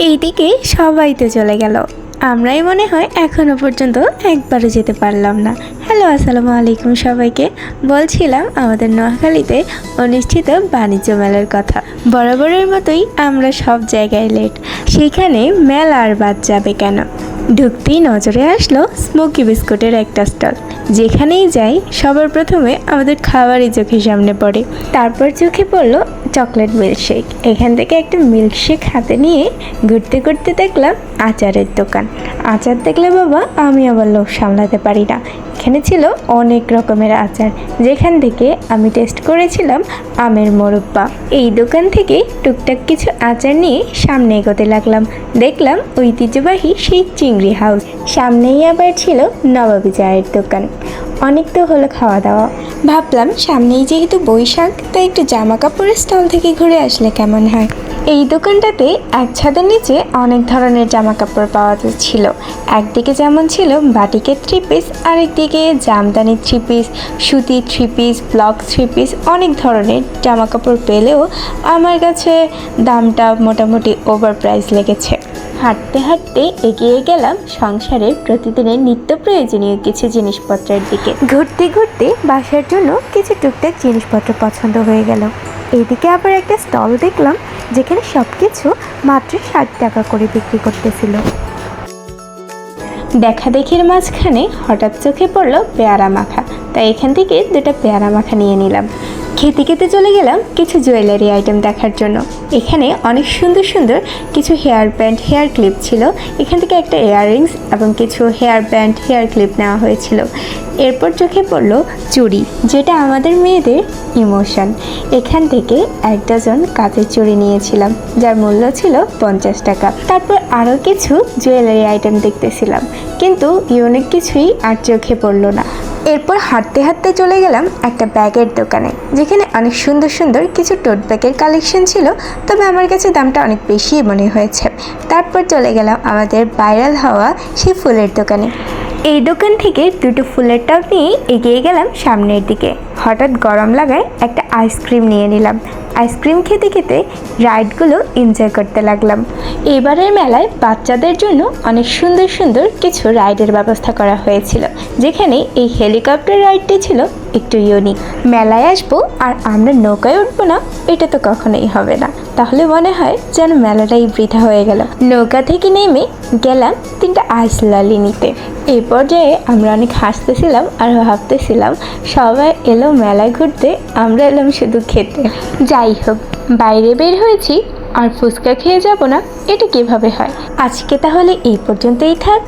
এইদিকে সবাই তো চলে গেল, আমরাই মনে হয় এখনো পর্যন্ত একবারও যেতে পারলাম না। হ্যালো, আসসালামু আলাইকুম সবাইকে। বলছিলাম আমাদের নোয়াখালীতে অনুষ্ঠিত বাণিজ্য মেলার কথা। বরাবরের মতোই আমরা সব জায়গায় লেট, সেখানে মেলা আর বাদ যাবে কেন। ঢুকতেই নজরে আসলো স্মোকি বিস্কুটের একটা স্টল। যেখানেই যাই সবার প্রথমে আমাদের খাবারই চোখের সামনে পড়ে, তারপর চোখে পড়লো চকলেট মিল্কশেক। এখান থেকে একটা মিল্কশেক হাতে নিয়ে ঘুরতে ঘুরতে দেখলাম আচারের দোকান। আচার দেখলে বাবা আমি আবার লোভ সামলাতে পারি না। এখানে ছিল অনেক রকমের আচার, যেখান থেকে আমি টেস্ট করেছিলাম আমের মোরব্বা। এই দোকান থেকে টুকটাক কিছু আচার নিয়ে সামনে এগোতে লাগলাম। দেখলাম ঐতিহ্যবাহী সেই চিংড়ি হাউস, সামনেই আবার ছিল নবাবী চায়ের দোকান। অনেক তো হলো খাওয়া দাওয়া, ভাবলাম সামনেই যেহেতু বৈশাখ, তাই একটু জামা কাপড়ের স্টল থেকে ঘুরে আসলে কেমন হয়। এই দোকানটাতে এক ছাদের নিচে অনেক ধরনের জামা কাপড় পাওয়া যাচ্ছিল। একদিকে যেমন ছিল বাটিকের 3 পিস, আরেকদিকে জামদানি 3 পিস, সুতি 3 পিস, ব্লক 3 পিস, অনেক ধরনের জামা কাপড় পেলেও আমার কাছে দামটা মোটামুটি ওভার প্রাইস লেগেছে। হাঁটতে হাঁটতে এগিয়ে গেলাম সংসারের প্রতিদিনের নিত্য প্রয়োজনীয় কিছু জিনিসপত্রের দিকে। ঘুরতে ঘুরতে বাসার জন্য কিছু টুকটাক জিনিসপত্র পছন্দ হয়ে গেল। এদিকে আবার একটা স্টল দেখলাম, যেখানে সব কিছু মাত্র 60 টাকা করে বিক্রি করতেছিল। দেখা দেখির মাঝখানে হঠাৎ চোখে পড়লো পেয়ারা মাখা, তাই এখান থেকে 2টা পেয়ারা মাখা নিয়ে নিলাম। খেতে খেতে চলে গেলাম কিছু জুয়েলারি আইটেম দেখার জন্য। এখানে অনেক সুন্দর সুন্দর কিছু হেয়ার ব্যান্ড, হেয়ার ক্লিপ ছিল। এখান থেকে একটা ইয়াররিংস এবং কিছু হেয়ার ব্যান্ড, হেয়ার ক্লিপ নেওয়া হয়েছিল। এরপর চোখে পড়লো চুড়ি, যেটা আমাদের মেয়েদের ইমোশন। এখান থেকে 1 ডজন কাচের চুড়ি নিয়েছিলাম, যার মূল্য ছিল 50 টাকা। তারপর আরও কিছু জুয়েলারি আইটেম দেখতেছিলাম, কিন্তু ইউনিক কিছুই আর চোখে পড়লো না। এরপর হাঁটতে হাঁটতে চলে গেলাম একটা ব্যাগের দোকানে, যেখানে অনেক সুন্দর সুন্দর কিছু টোট ব্যাগের কালেকশন ছিল, তবে আমার কাছে দামটা অনেক বেশি মনে হয়েছে। তারপর চলে গেলাম আমাদের ভাইরাল হওয়া সেই ফুলের দোকানে। এই দোকান থেকে 2টো ফুলের টব নিয়ে এগিয়ে গেলাম সামনের দিকে। হঠাৎ গরম লাগায় একটা আইসক্রিম নিয়ে নিলাম। আইসক্রিম খেতে খেতে রাইডগুলো এনজয় করতে লাগলাম। এবারের মেলায় বাচ্চাদের জন্য অনেক সুন্দর সুন্দর কিছু রাইডের ব্যবস্থা করা হয়েছিল, যেখানে এই হেলিকপ্টার রাইডটি ছিল একটু ইউনিক। মেলায় আসবো আর আমরা নৌকায় উঠবো না, এটা তো কখনোই হবে না। তাহলে মনে হয় যেন মেলাটাই বৃথা হয়ে গেল। নৌকা থেকে নেমে গেলাম 3টা আইস ললি নিতে। এই পর্যায়ে আমরা অনেক হাসতেছিলাম আর ভাবতেছিলাম সবাই এলো মেলায় ঘুরতে, আমরা এলাম শুধু খেতে। যাই হোক, বাইরে বের হয়েছি আর ফুচকা খেয়ে যাব না, এটা কিভাবে হয়। আজকে তাহলে এই পর্যন্তই থাক।